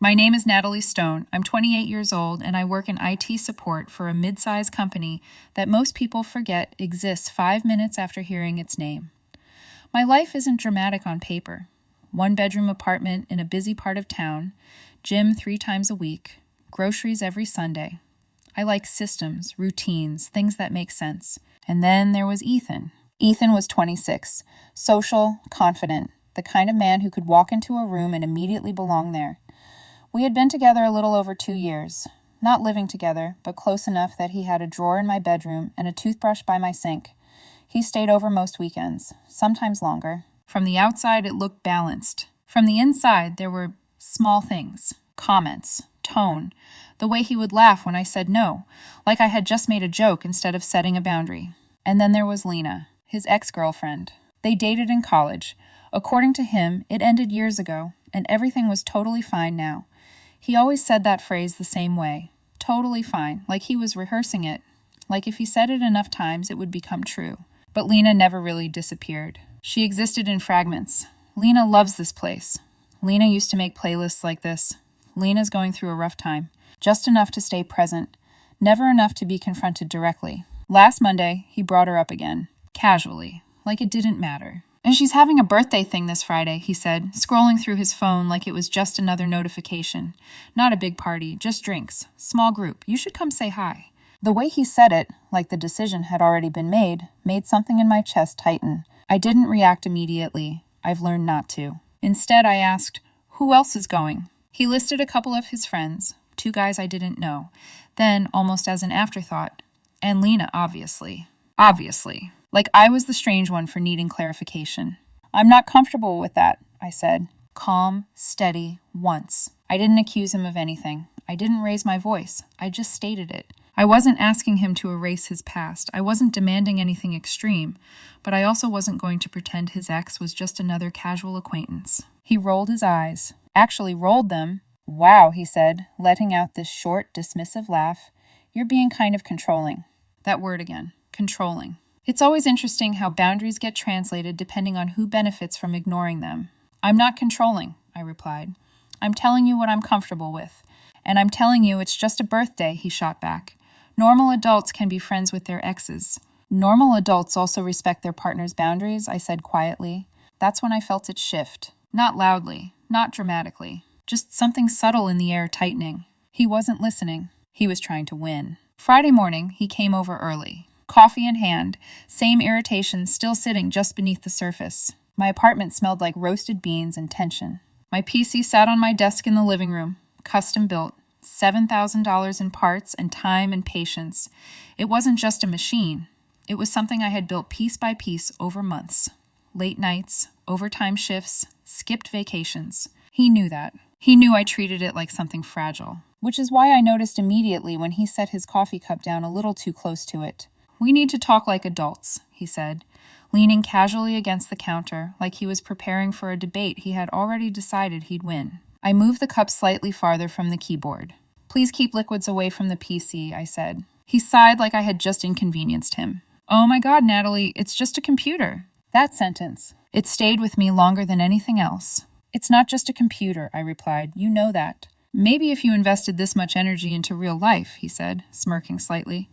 My name is Natalie Stone. I'm 28 years old and I work in IT support for a mid-sized company that most people forget exists 5 minutes after hearing its name. My life isn't dramatic on paper. 1-bedroom apartment in a busy part of town, gym 3 times a week, groceries every Sunday. I like systems, routines, things that make sense. And then there was Ethan. Ethan was 26, social, confident, the kind of man who could walk into a room and immediately belong there. We had been together a little over 2 years, not living together, but close enough that he had a drawer in my bedroom and a toothbrush by my sink. He stayed over most weekends, sometimes longer. From the outside, it looked balanced. From the inside, there were small things, comments, tone, the way he would laugh when I said no, like I had just made a joke instead of setting a boundary. And then there was Lena, his ex-girlfriend. They dated in college. According to him, it ended years ago, and everything was totally fine now. He always said that phrase the same way, totally fine, like he was rehearsing it, like if he said it enough times it would become true. But Lena never really disappeared. She existed in fragments. Lena loves this place. Lena used to make playlists like this. Lena's going through a rough time. Just enough to stay present. Never enough to be confronted directly. Last Monday, he brought her up again. Casually. Like it didn't matter. And she's having a birthday thing this Friday, he said, scrolling through his phone like it was just another notification. Not a big party, just drinks. Small group. You should come say hi. The way he said it, like the decision had already been made something in my chest tighten. I didn't react immediately. I've learned not to. Instead, I asked, who else is going? He listed a couple of his friends, 2 guys I didn't know. Then, almost as an afterthought, and Lena, obviously. Obviously. Like I was the strange one for needing clarification. I'm not comfortable with that, I said. Calm, steady, once. I didn't accuse him of anything. I didn't raise my voice. I just stated it. I wasn't asking him to erase his past. I wasn't demanding anything extreme. But I also wasn't going to pretend his ex was just another casual acquaintance. He rolled his eyes. Actually rolled them. Wow, he said, letting out this short, dismissive laugh. You're being kind of controlling. That word again. Controlling. It's always interesting how boundaries get translated depending on who benefits from ignoring them. I'm not controlling, I replied. I'm telling you what I'm comfortable with. And I'm telling you it's just a birthday, he shot back. Normal adults can be friends with their exes. Normal adults also respect their partner's boundaries, I said quietly. That's when I felt it shift. Not loudly, not dramatically. Just something subtle in the air tightening. He wasn't listening. He was trying to win. Friday morning, he came over early. Coffee in hand, same irritation still sitting just beneath the surface. My apartment smelled like roasted beans and tension. My PC sat on my desk in the living room, custom built, $7,000 in parts and time and patience. It wasn't just a machine. It was something I had built piece by piece over months. Late nights, overtime shifts, skipped vacations. He knew that. He knew I treated it like something fragile, which is why I noticed immediately when he set his coffee cup down a little too close to it. We need to talk like adults, he said, leaning casually against the counter like he was preparing for a debate he had already decided he'd win. I moved the cup slightly farther from the keyboard. Please keep liquids away from the PC, I said. He sighed like I had just inconvenienced him. Oh my God, Natalie, it's just a computer. That sentence. It stayed with me longer than anything else. It's not just a computer, I replied. You know that. Maybe if you invested this much energy into real life, he said, smirking slightly,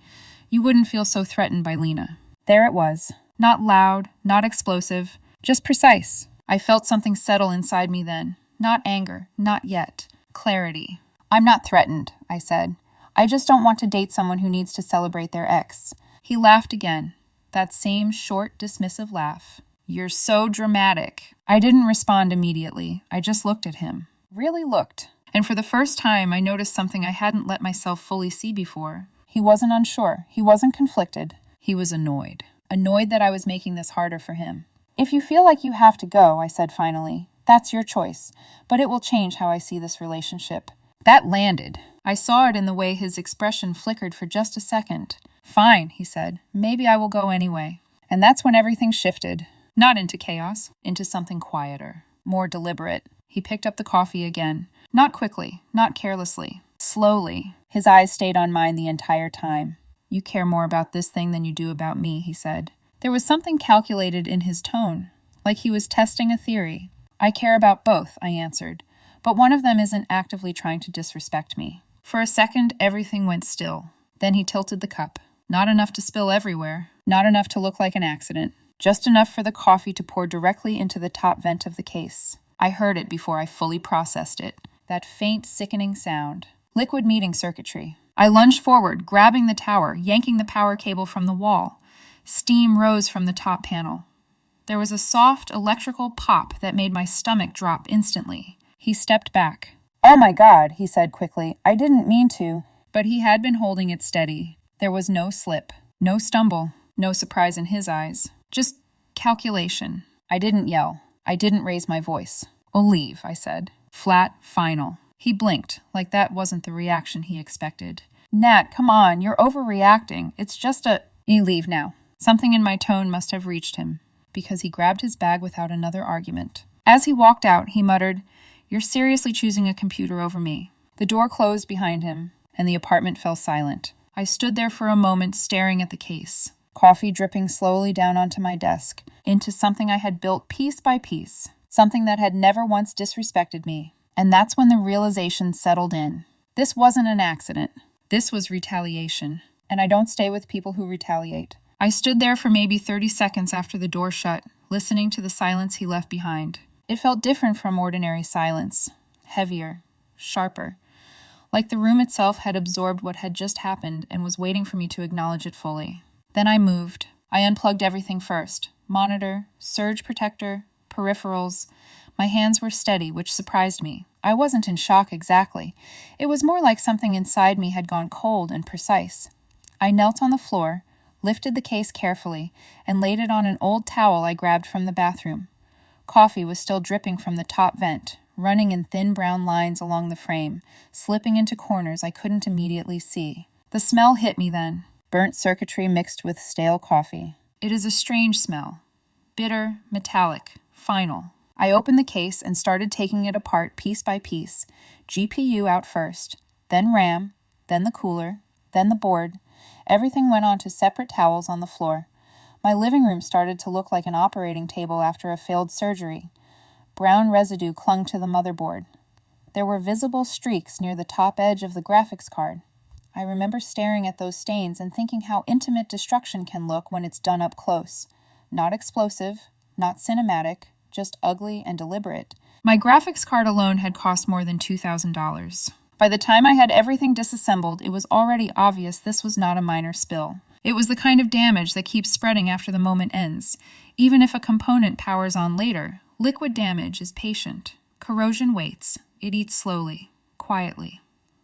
you wouldn't feel so threatened by Lena. There it was. Not loud, not explosive, just precise. I felt something settle inside me then. Not anger, not yet. Clarity. I'm not threatened, I said. I just don't want to date someone who needs to celebrate their ex. He laughed again. That same short, dismissive laugh. You're so dramatic. I didn't respond immediately. I just looked at him. Really looked. And for the first time, I noticed something I hadn't let myself fully see before. He wasn't unsure. He wasn't conflicted. He was annoyed. Annoyed that I was making this harder for him. If you feel like you have to go, I said finally, that's your choice. But it will change how I see this relationship. That landed. I saw it in the way his expression flickered for just a second. Fine, he said. Maybe I will go anyway. And that's when everything shifted. Not into chaos, into something quieter, more deliberate. He picked up the coffee again. Not quickly, not carelessly. Slowly. His eyes stayed on mine the entire time. You care more about this thing than you do about me, he said. There was something calculated in his tone, like he was testing a theory. I care about both, I answered. but one of them isn't actively trying to disrespect me. For a second, everything went still. Then he tilted the cup. Not enough to spill everywhere. Not enough to look like an accident. Just enough for the coffee to pour directly into the top vent of the case. I heard it before I fully processed it. That faint, sickening sound. Liquid meeting circuitry. I lunged forward, grabbing the tower, yanking the power cable from the wall. Steam rose from the top panel. There was a soft, electrical pop that made my stomach drop instantly. He stepped back. "Oh my God," he said quickly. "I didn't mean to." But he had been holding it steady. There was no slip, no stumble, no surprise in his eyes. Just calculation. I didn't yell. I didn't raise my voice. "We'll leave," I said. Flat, final. He blinked, like that wasn't the reaction he expected. "Nat, come on, you're overreacting. It's just a—" "You leave now." Something in my tone must have reached him, because he grabbed his bag without another argument. As he walked out, he muttered, "You're seriously choosing a computer over me." The door closed behind him, and the apartment fell silent. I stood there for a moment staring at the case, coffee dripping slowly down onto my desk, into something I had built piece by piece, something that had never once disrespected me. And that's when the realization settled in. This wasn't an accident. This was retaliation. And I don't stay with people who retaliate. I stood there for maybe 30 seconds after the door shut, listening to the silence he left behind. It felt different from ordinary silence. Heavier. Sharper. Like the room itself had absorbed what had just happened and was waiting for me to acknowledge it fully. Then I moved. I unplugged everything first. Monitor, surge protector, peripherals. My hands were steady, which surprised me. I wasn't in shock exactly. It was more like something inside me had gone cold and precise. I knelt on the floor, lifted the case carefully, and laid it on an old towel I grabbed from the bathroom. Coffee was still dripping from the top vent, running in thin brown lines along the frame, slipping into corners I couldn't immediately see. The smell hit me then. Burnt circuitry mixed with stale coffee. It is a strange smell. Bitter, metallic, final. I opened the case and started taking it apart piece by piece. GPU out first, then RAM, then the cooler, then the board. Everything went onto separate towels on the floor. My living room started to look like an operating table after a failed surgery. Brown residue clung to the motherboard. There were visible streaks near the top edge of the graphics card. I remember staring at those stains and thinking how intimate destruction can look when it's done up close. Not explosive, not cinematic, just ugly and deliberate. My graphics card alone had cost more than $2,000. By the time I had everything disassembled, it was already obvious this was not a minor spill. It was the kind of damage that keeps spreading after the moment ends. Even if a component powers on later, liquid damage is patient. Corrosion waits. It eats slowly, quietly,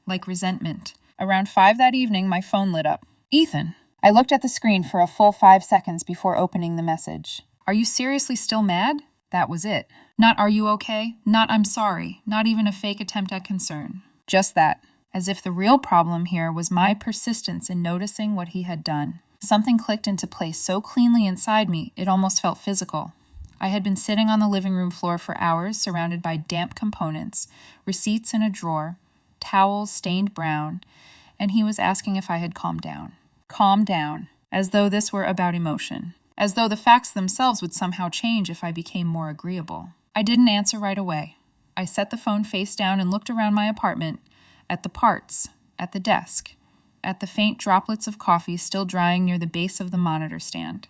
like resentment. Around 5 that evening, my phone lit up. "Ethan." I looked at the screen for a full 5 seconds before opening the message. "Are you seriously still mad?" That was it. Not "are you okay?" Not "I'm sorry." Not even a fake attempt at concern. Just that. As if the real problem here was my persistence in noticing what he had done. Something clicked into place so cleanly inside me, it almost felt physical. I had been sitting on the living room floor for hours, surrounded by damp components, receipts in a drawer, towels stained brown, and he was asking if I had calmed down. Calm down. As though this were about emotion. As though the facts themselves would somehow change if I became more agreeable. I didn't answer right away. I set the phone face down and looked around my apartment, at the parts, at the desk, at the faint droplets of coffee still drying near the base of the monitor stand.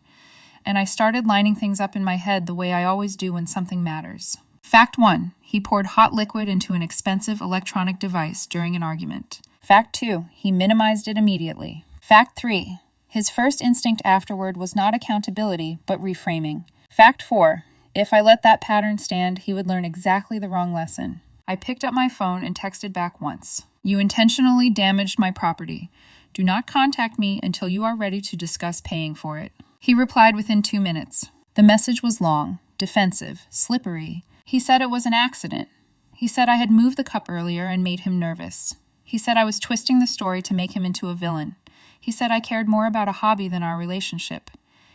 And I started lining things up in my head the way I always do when something matters. Fact 1, he poured hot liquid into an expensive electronic device during an argument. Fact 2, he minimized it immediately. Fact 3, his first instinct afterward was not accountability, but reframing. Fact 4, if I let that pattern stand, he would learn exactly the wrong lesson. I picked up my phone and texted back once. "You intentionally damaged my property. Do not contact me until you are ready to discuss paying for it." He replied within 2 minutes. The message was long, defensive, slippery. He said it was an accident. He said I had moved the cup earlier and made him nervous. He said I was twisting the story to make him into a villain. He said I cared more about a hobby than our relationship.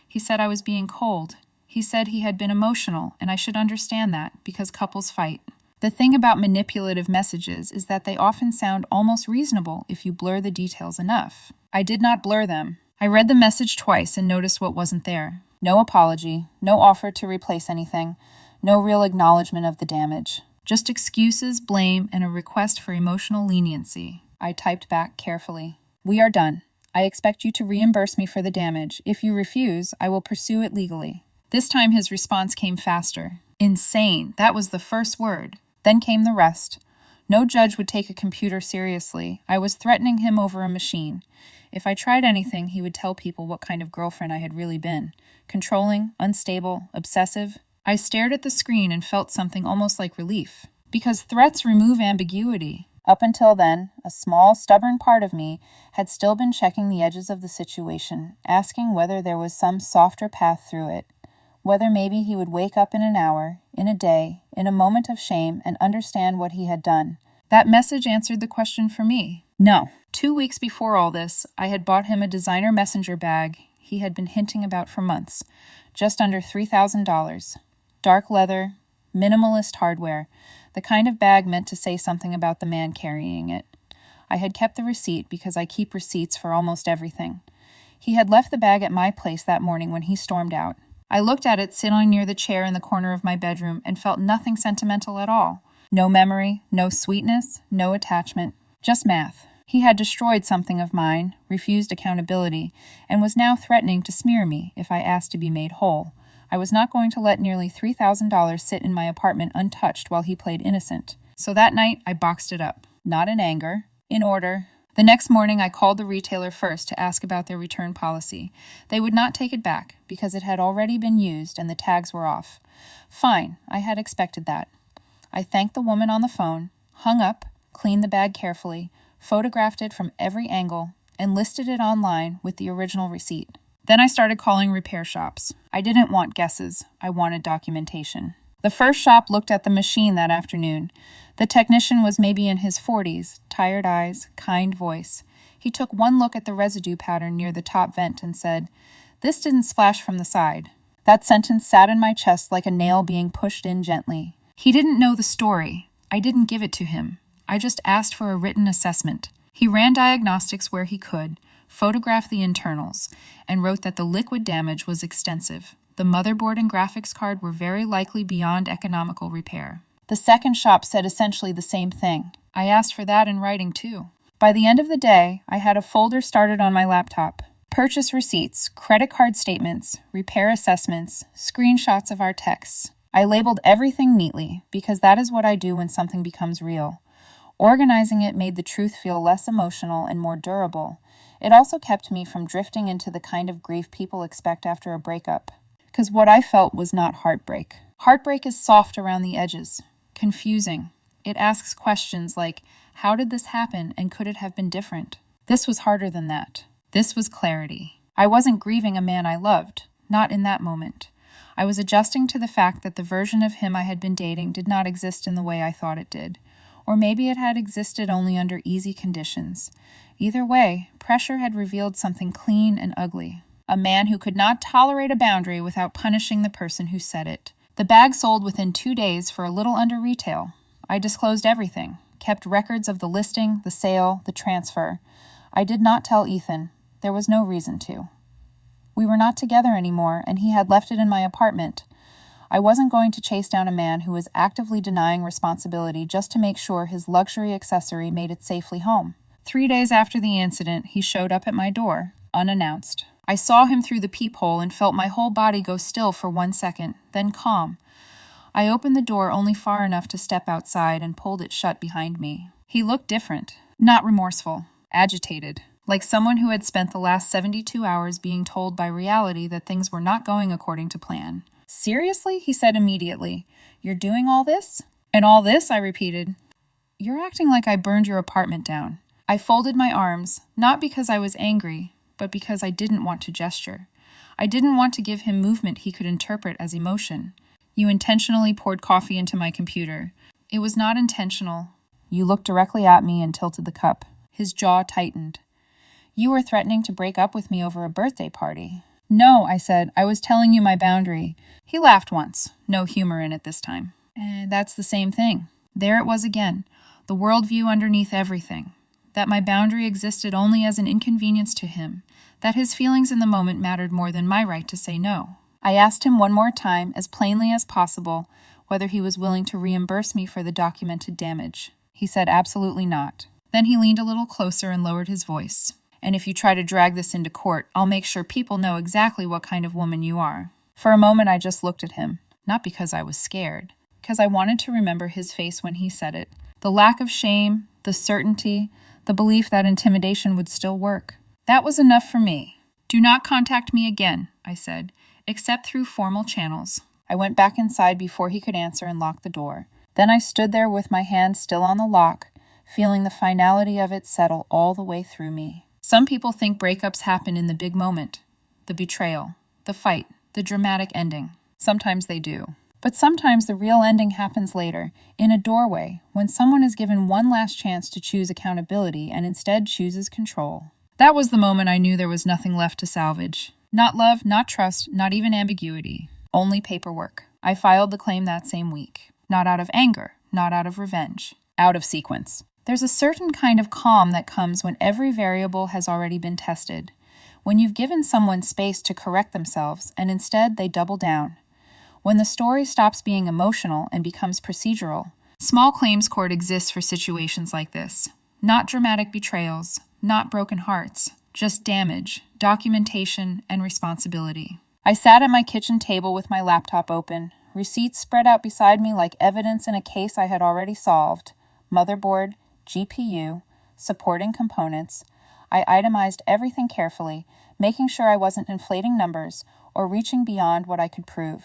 He said I was being cold. He said he had been emotional, and I should understand that, because couples fight. The thing about manipulative messages is that they often sound almost reasonable if you blur the details enough. I did not blur them. I read the message twice and noticed what wasn't there. No apology, no offer to replace anything, no real acknowledgement of the damage. Just excuses, blame, and a request for emotional leniency. I typed back carefully. We are done. I expect you to reimburse me for the damage. If you refuse, I will pursue it legally. This time his response came faster. Insane. That was the first word. Then came the rest. No judge would take a computer seriously. I was threatening him over a machine. If I tried anything, he would tell people what kind of girlfriend I had really been. Controlling, unstable, obsessive. I stared at the screen and felt something almost like relief. Because threats remove ambiguity. Up until then, a small, stubborn part of me had still been checking the edges of the situation, asking whether there was some softer path through it. Whether maybe he would wake up in an hour, in a day, in a moment of shame, and understand what he had done. That message answered the question for me. No. 2 weeks before all this, I had bought him a designer messenger bag he had been hinting about for months, just under $3,000. Dark leather, minimalist hardware, the kind of bag meant to say something about the man carrying it. I had kept the receipt because I keep receipts for almost everything. He had left the bag at my place that morning when he stormed out. I looked at it sitting near the chair in the corner of my bedroom and felt nothing sentimental at all. No memory, no sweetness, no attachment, just math. He had destroyed something of mine, refused accountability, and was now threatening to smear me if I asked to be made whole. I was not going to let nearly $3,000 sit in my apartment untouched while he played innocent. So that night, I boxed it up. Not in anger, in order. The next morning, I called the retailer first to ask about their return policy. They would not take it back because it had already been used and the tags were off. Fine, I had expected that. I thanked the woman on the phone, hung up, cleaned the bag carefully, photographed it from every angle, and listed it online with the original receipt. Then I started calling repair shops. I didn't want guesses. I wanted documentation. The first shop looked at the machine that afternoon. The technician was maybe in his 40s, tired eyes, kind voice. He took one look at the residue pattern near the top vent and said, "This didn't splash from the side." That sentence sat in my chest like a nail being pushed in gently. He didn't know the story. I didn't give it to him. I just asked for a written assessment. He ran diagnostics where he could, photographed the internals, and wrote that the liquid damage was extensive. The motherboard and graphics card were very likely beyond economical repair. The second shop said essentially the same thing. I asked for that in writing too. By the end of the day, I had a folder started on my laptop. Purchase receipts, credit card statements, repair assessments, screenshots of our texts. I labeled everything neatly because that is what I do when something becomes real. Organizing it made the truth feel less emotional and more durable. It also kept me from drifting into the kind of grief people expect after a breakup. Because what I felt was not heartbreak. Heartbreak is soft around the edges, confusing. It asks questions like, how did this happen and could it have been different? This was harder than that. This was clarity. I wasn't grieving a man I loved, not in that moment. I was adjusting to the fact that the version of him I had been dating did not exist in the way I thought it did. Or maybe it had existed only under easy conditions. Either way, pressure had revealed something clean and ugly. A man who could not tolerate a boundary without punishing the person who set it. The bag sold within 2 days for a little under retail. I disclosed everything, kept records of the listing, the sale, the transfer. I did not tell Ethan. There was no reason to. We were not together anymore, and he had left it in my apartment. I wasn't going to chase down a man who was actively denying responsibility just to make sure his luxury accessory made it safely home. 3 days after the incident, he showed up at my door, unannounced. I saw him through the peephole and felt my whole body go still for 1 second, then calm. I opened the door only far enough to step outside and pulled it shut behind me. He looked different, not remorseful, agitated, like someone who had spent the last 72 hours being told by reality that things were not going according to plan. "Seriously?" he said immediately. "You're doing all this?" "And all this?" I repeated. "You're acting like I burned your apartment down." I folded my arms, not because I was angry, but because I didn't want to gesture. I didn't want to give him movement he could interpret as emotion. "You intentionally poured coffee into my computer." "It was not intentional." "You looked directly at me and tilted the cup." His jaw tightened. "You were threatening to break up with me over a birthday party." "No," I said. "I was telling you my boundary." He laughed once, no humor in it this time. "And that's the same thing." There it was again, the worldview underneath everything. That my boundary existed only as an inconvenience to him, that his feelings in the moment mattered more than my right to say no. I asked him one more time, as plainly as possible, whether he was willing to reimburse me for the documented damage. He said absolutely not. Then he leaned a little closer and lowered his voice. And if you try to drag this into court, I'll make sure people know exactly what kind of woman you are. For a moment, I just looked at him, not because I was scared, because I wanted to remember his face when he said it. The lack of shame, the certainty, the belief that intimidation would still work. That was enough for me. Do not contact me again, I said, except through formal channels. I went back inside before he could answer and locked the door. Then I stood there with my hand still on the lock, feeling the finality of it settle all the way through me. Some people think breakups happen in the big moment, the betrayal, the fight, the dramatic ending. Sometimes they do. But sometimes the real ending happens later, in a doorway, when someone is given one last chance to choose accountability and instead chooses control. That was the moment I knew there was nothing left to salvage. Not love, not trust, not even ambiguity. Only paperwork. I filed the claim that same week. Not out of anger, not out of revenge. Out of sequence. There's a certain kind of calm that comes when every variable has already been tested. When you've given someone space to correct themselves and instead they double down. When the story stops being emotional and becomes procedural. Small claims court exists for situations like this. Not dramatic betrayals, not broken hearts, just damage, documentation, and responsibility. I sat at my kitchen table with my laptop open, receipts spread out beside me like evidence in a case I had already solved. Motherboard, GPU, supporting components. I itemized everything carefully, making sure I wasn't inflating numbers or reaching beyond what I could prove.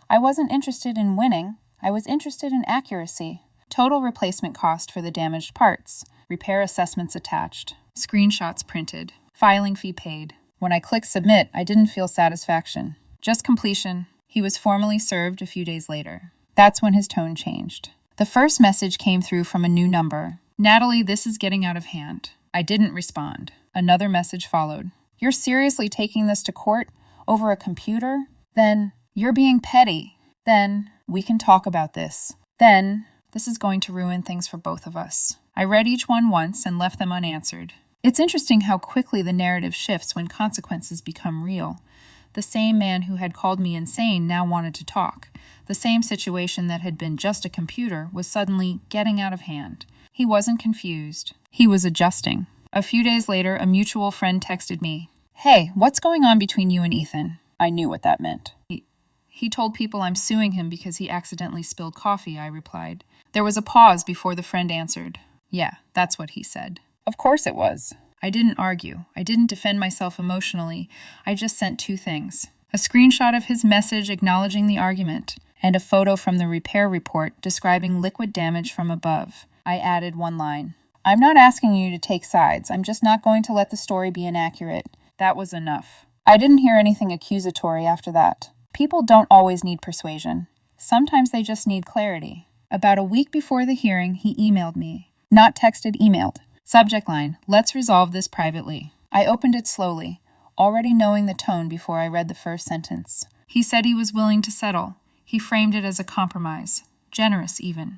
I wasn't interested in winning, I was interested in accuracy. Total replacement cost for the damaged parts, repair assessments attached, screenshots printed, filing fee paid. When I clicked submit, I didn't feel satisfaction, just completion. He was formally served a few days later. That's when his tone changed. The first message came through from a new number. Natalie, this is getting out of hand. I didn't respond. Another message followed. You're seriously taking this to court over a computer? Then you're being petty. Then we can talk about this. Then this is going to ruin things for both of us. I read each one once and left them unanswered. It's interesting how quickly the narrative shifts when consequences become real. The same man who had called me insane now wanted to talk. The same situation that had been just a computer was suddenly getting out of hand. He wasn't confused. He was adjusting. A few days later, a mutual friend texted me, "Hey, what's going on between you and Ethan?" I knew what that meant. He told people I'm suing him because he accidentally spilled coffee, I replied. There was a pause before the friend answered. Yeah, that's what he said. Of course it was. I didn't argue. I didn't defend myself emotionally. I just sent two things. A screenshot of his message acknowledging the argument, and a photo from the repair report describing liquid damage from above. I added one line. I'm not asking you to take sides. I'm just not going to let the story be inaccurate. That was enough. I didn't hear anything accusatory after that. People don't always need persuasion. Sometimes they just need clarity. About a week before the hearing, he emailed me. Not texted, emailed. Subject line, let's resolve this privately. I opened it slowly, already knowing the tone before I read the first sentence. He said he was willing to settle. He framed it as a compromise, generous even,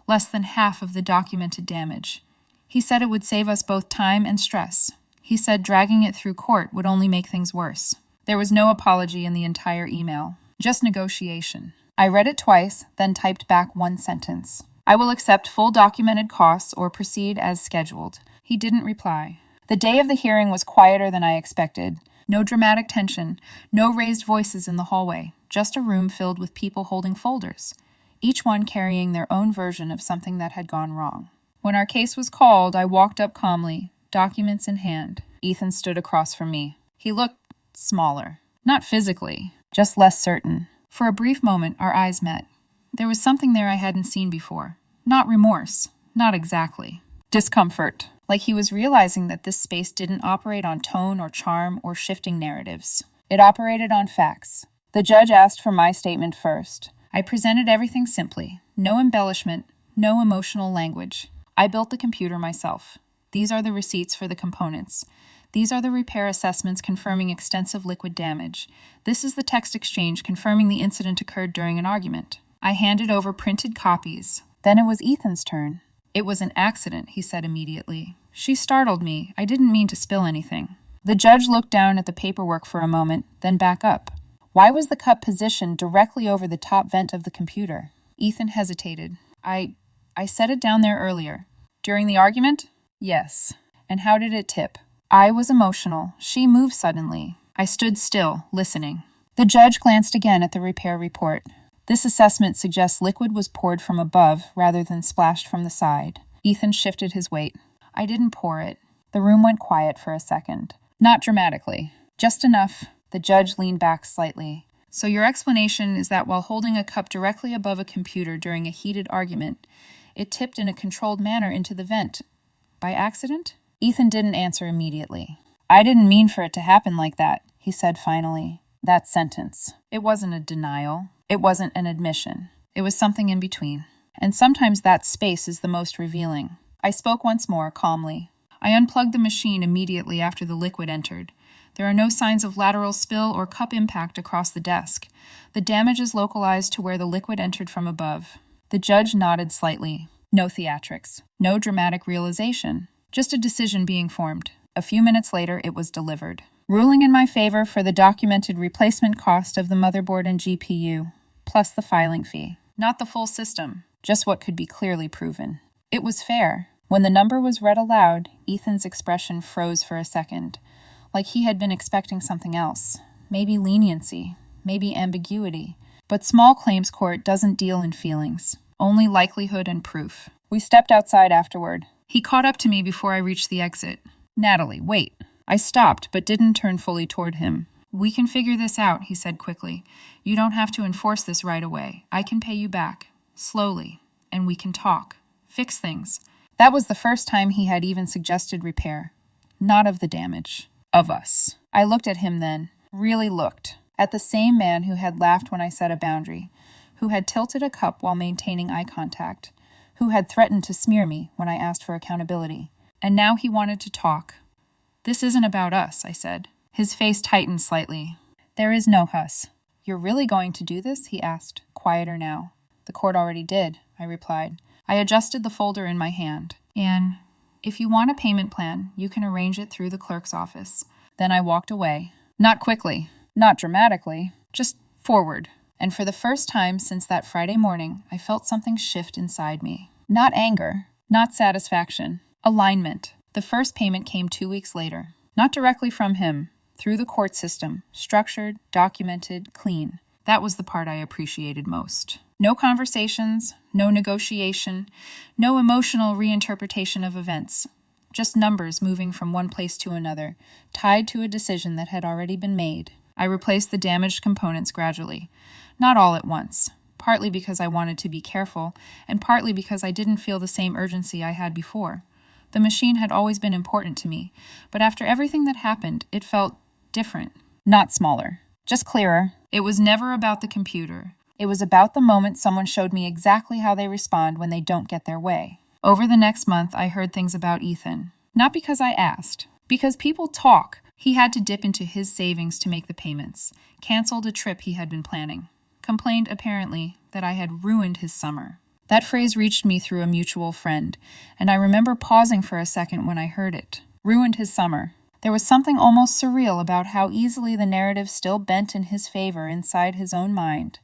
less than half of the documented damage. He said it would save us both time and stress. He said dragging it through court would only make things worse. There was no apology in the entire email, just negotiation. I read it twice, then typed back one sentence. I will accept full documented costs or proceed as scheduled. He didn't reply. The day of the hearing was quieter than I expected. No dramatic tension, no raised voices in the hallway, just a room filled with people holding folders, each one carrying their own version of something that had gone wrong. When our case was called, I walked up calmly, documents in hand. Ethan stood across from me. He looked smaller. Not physically, just less certain. For a brief moment, our eyes met. There was something there I hadn't seen before. Not remorse. Not exactly. Discomfort. Like he was realizing that this space didn't operate on tone or charm or shifting narratives. It operated on facts. The judge asked for my statement first. I presented everything simply. No embellishment, no emotional language. I built the computer myself. These are the receipts for the components. These are the repair assessments confirming extensive liquid damage. This is the text exchange confirming the incident occurred during an argument. I handed over printed copies. Then it was Ethan's turn. It was an accident, he said immediately. She startled me. I didn't mean to spill anything. The judge looked down at the paperwork for a moment, then back up. Why was the cup positioned directly over the top vent of the computer? Ethan hesitated. I set it down there earlier. During the argument? Yes. And how did it tip? I was emotional. She moved suddenly. I stood still, listening. The judge glanced again at the repair report. This assessment suggests liquid was poured from above rather than splashed from the side. Ethan shifted his weight. I didn't pour it. The room went quiet for a second. Not dramatically. Just enough. The judge leaned back slightly. So your explanation is that while holding a cup directly above a computer during a heated argument, it tipped in a controlled manner into the vent. By accident? Ethan didn't answer immediately. I didn't mean for it to happen like that, he said finally. That sentence. It wasn't a denial. It wasn't an admission. It was something in between. And sometimes that space is the most revealing. I spoke once more, calmly. I unplugged the machine immediately after the liquid entered. There are no signs of lateral spill or cup impact across the desk. The damage is localized to where the liquid entered from above. The judge nodded slightly. No theatrics. No dramatic realization. Just a decision being formed. A few minutes later, it was delivered. Ruling in my favor for the documented replacement cost of the motherboard and GPU, plus the filing fee. Not the full system, just what could be clearly proven. It was fair. When the number was read aloud, Ethan's expression froze for a second, like he had been expecting something else. Maybe leniency, maybe ambiguity. But small claims court doesn't deal in feelings, only likelihood and proof. We stepped outside afterward. He caught up to me before I reached the exit. Natalie, wait. I stopped, but didn't turn fully toward him. We can figure this out, he said quickly. You don't have to enforce this right away. I can pay you back. Slowly. And we can talk. Fix things. That was the first time he had even suggested repair. Not of the damage. Of us. I looked at him then. Really looked. At the same man who had laughed when I set a boundary. Who had tilted a cup while maintaining eye contact. Who had threatened to smear me when I asked for accountability. And now he wanted to talk. This isn't about us, I said. His face tightened slightly. There is no us. You're really going to do this? He asked, quieter now. The court already did, I replied. I adjusted the folder in my hand. And if you want a payment plan, you can arrange it through the clerk's office. Then I walked away. Not quickly, not dramatically, just forward. And for the first time since that Friday morning, I felt something shift inside me. Not anger, not satisfaction, alignment. The first payment came 2 weeks later. Not directly from him, through the court system, structured, documented, clean. That was the part I appreciated most. No conversations, no negotiation, no emotional reinterpretation of events. Just numbers moving from one place to another, tied to a decision that had already been made. I replaced the damaged components gradually. Not all at once. Partly because I wanted to be careful, and partly because I didn't feel the same urgency I had before. The machine had always been important to me, but after everything that happened, it felt different. Not smaller. Just clearer. It was never about the computer. It was about the moment someone showed me exactly how they respond when they don't get their way. Over the next month, I heard things about Ethan. Not because I asked. Because people talk. He had to dip into his savings to make the payments. Canceled a trip he had been planning. Complained, apparently, that I had ruined his summer. That phrase reached me through a mutual friend, and I remember pausing for a second when I heard it. Ruined his summer. There was something almost surreal about how easily the narrative still bent in his favor inside his own mind,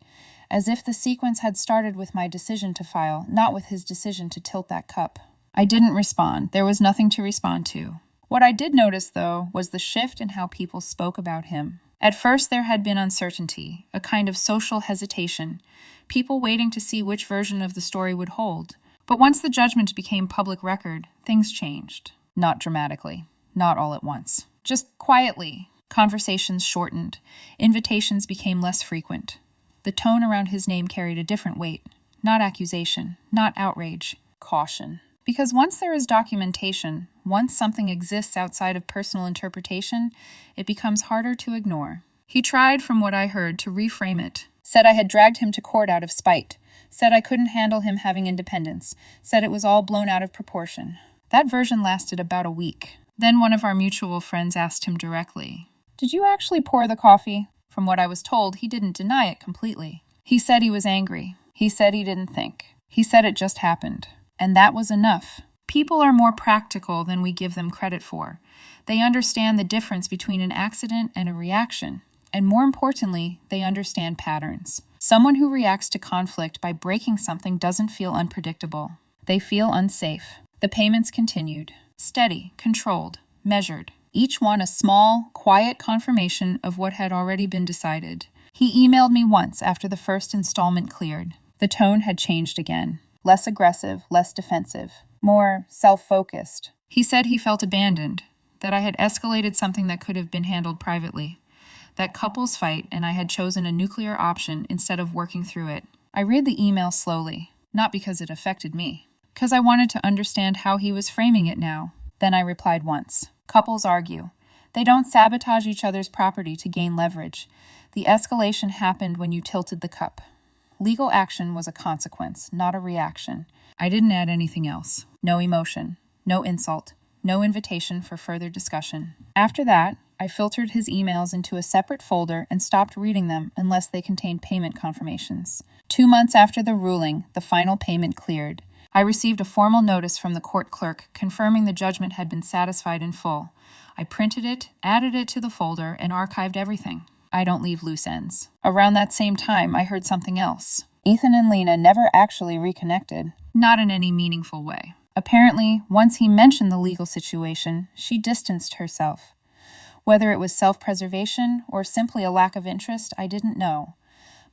as if the sequence had started with my decision to file, not with his decision to tilt that cup. I didn't respond. There was nothing to respond to. What I did notice, though, was the shift in how people spoke about him. At first there had been uncertainty, a kind of social hesitation, people waiting to see which version of the story would hold. But once the judgment became public record, things changed. Not dramatically, not all at once. Just quietly, conversations shortened, invitations became less frequent. The tone around his name carried a different weight. Not accusation, not outrage, caution. Because once there is documentation, once something exists outside of personal interpretation, it becomes harder to ignore. He tried, from what I heard, to reframe it. Said I had dragged him to court out of spite. Said I couldn't handle him having independence. Said it was all blown out of proportion. That version lasted about a week. Then one of our mutual friends asked him directly, "Did you actually pour the coffee?" From what I was told, he didn't deny it completely. He said he was angry. He said he didn't think. He said it just happened. And that was enough. People are more practical than we give them credit for. They understand the difference between an accident and a reaction. And more importantly, they understand patterns. Someone who reacts to conflict by breaking something doesn't feel unpredictable. They feel unsafe. The payments continued. Steady, controlled, measured. Each one a small, quiet confirmation of what had already been decided. He emailed me once after the first installment cleared. The tone had changed again. Less aggressive, less defensive. More self-focused. He said he felt abandoned, that I had escalated something that could have been handled privately, that couples fight and I had chosen a nuclear option instead of working through it. I read the email slowly, not because it affected me, because I wanted to understand how he was framing it now. Then I replied once. Couples argue. They don't sabotage each other's property to gain leverage. The escalation happened when you tilted the cup. Legal action was a consequence, not a reaction. I didn't add anything else. No emotion, no insult, no invitation for further discussion. After that, I filtered his emails into a separate folder and stopped reading them unless they contained payment confirmations. 2 months after the ruling, the final payment cleared. I received a formal notice from the court clerk confirming the judgment had been satisfied in full. I printed it, added it to the folder, and archived everything. I don't leave loose ends. Around that same time, I heard something else. Ethan and Lena never actually reconnected. Not in any meaningful way. Apparently, once he mentioned the legal situation, she distanced herself. Whether it was self-preservation or simply a lack of interest, I didn't know.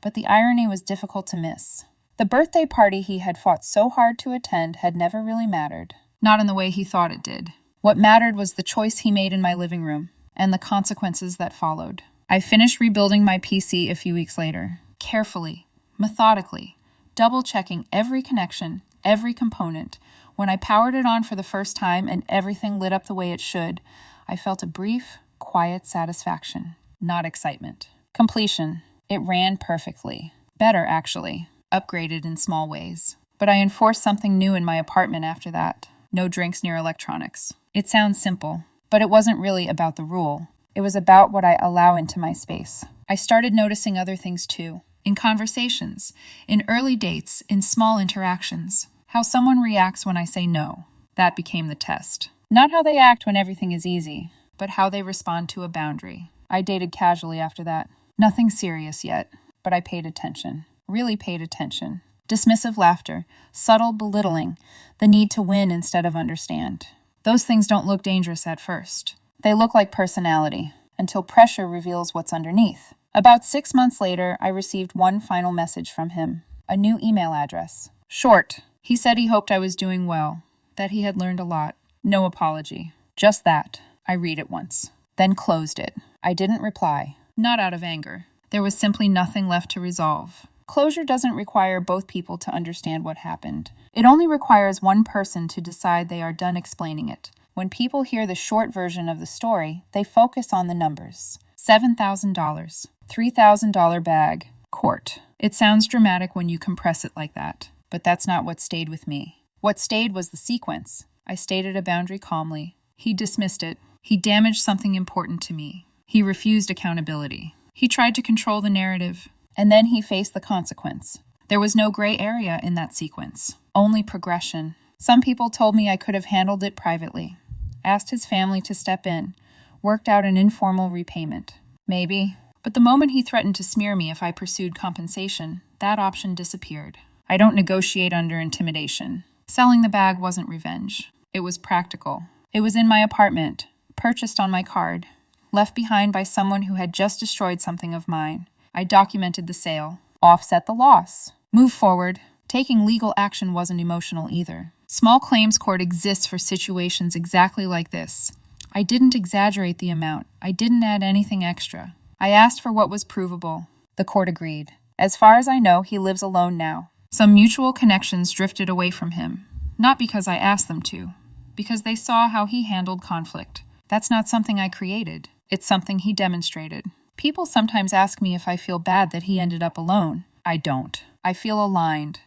But the irony was difficult to miss. The birthday party he had fought so hard to attend had never really mattered. Not in the way he thought it did. What mattered was the choice he made in my living room, and the consequences that followed. I finished rebuilding my PC a few weeks later. Carefully, methodically, double-checking every connection, every component. When I powered it on for the first time and everything lit up the way it should, I felt a brief, quiet satisfaction, not excitement. Completion. It ran perfectly. Better, actually. Upgraded in small ways. But I enforced something new in my apartment after that. No drinks near electronics. It sounds simple, but it wasn't really about the rule. It was about what I allow into my space. I started noticing other things too. In conversations, in early dates, in small interactions. How someone reacts when I say no. That became the test. Not how they act when everything is easy, but how they respond to a boundary. I dated casually after that. Nothing serious yet, but I paid attention. Really paid attention. Dismissive laughter, subtle belittling, the need to win instead of understand. Those things don't look dangerous at first. They look like personality, until pressure reveals what's underneath. About 6 months later, I received one final message from him. A new email address. Short. He said he hoped I was doing well, that he had learned a lot. No apology. Just that. I read it once. Then closed it. I didn't reply. Not out of anger. There was simply nothing left to resolve. Closure doesn't require both people to understand what happened. It only requires one person to decide they are done explaining it. When people hear the short version of the story, they focus on the numbers. $7,000, $3,000 bag, court. It sounds dramatic when you compress it like that, but that's not what stayed with me. What stayed was the sequence. I stated a boundary calmly. He dismissed it. He damaged something important to me. He refused accountability. He tried to control the narrative. And then he faced the consequence. There was no gray area in that sequence, only progression. Some people told me I could have handled it privately, asked his family to step in, worked out an informal repayment. Maybe. But the moment he threatened to smear me if I pursued compensation, that option disappeared. I don't negotiate under intimidation. Selling the bag wasn't revenge. It was practical. It was in my apartment, purchased on my card, left behind by someone who had just destroyed something of mine. I documented the sale, offset the loss, move forward. Taking legal action wasn't emotional either. Small claims court exists for situations exactly like this. I didn't exaggerate the amount. I didn't add anything extra. I asked for what was provable. The court agreed. As far as I know, he lives alone now. Some mutual connections drifted away from him, not because I asked them to, because they saw how he handled conflict. That's not something I created. It's something he demonstrated. People sometimes ask me if I feel bad that he ended up alone. I don't. I feel aligned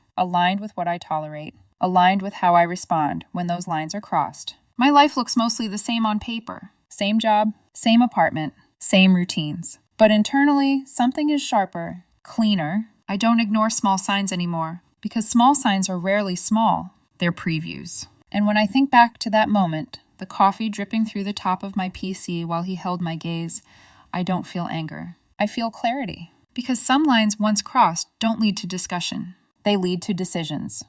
with what I tolerate, aligned with how I respond when those lines are crossed. My life looks mostly the same on paper. Same job, same apartment, same routines. But internally, something is sharper, cleaner. I don't ignore small signs anymore, because small signs are rarely small. They're previews. And when I think back to that moment, the coffee dripping through the top of my PC while he held my gaze, I don't feel anger. I feel clarity. Because some lines once crossed don't lead to discussion. They lead to decisions.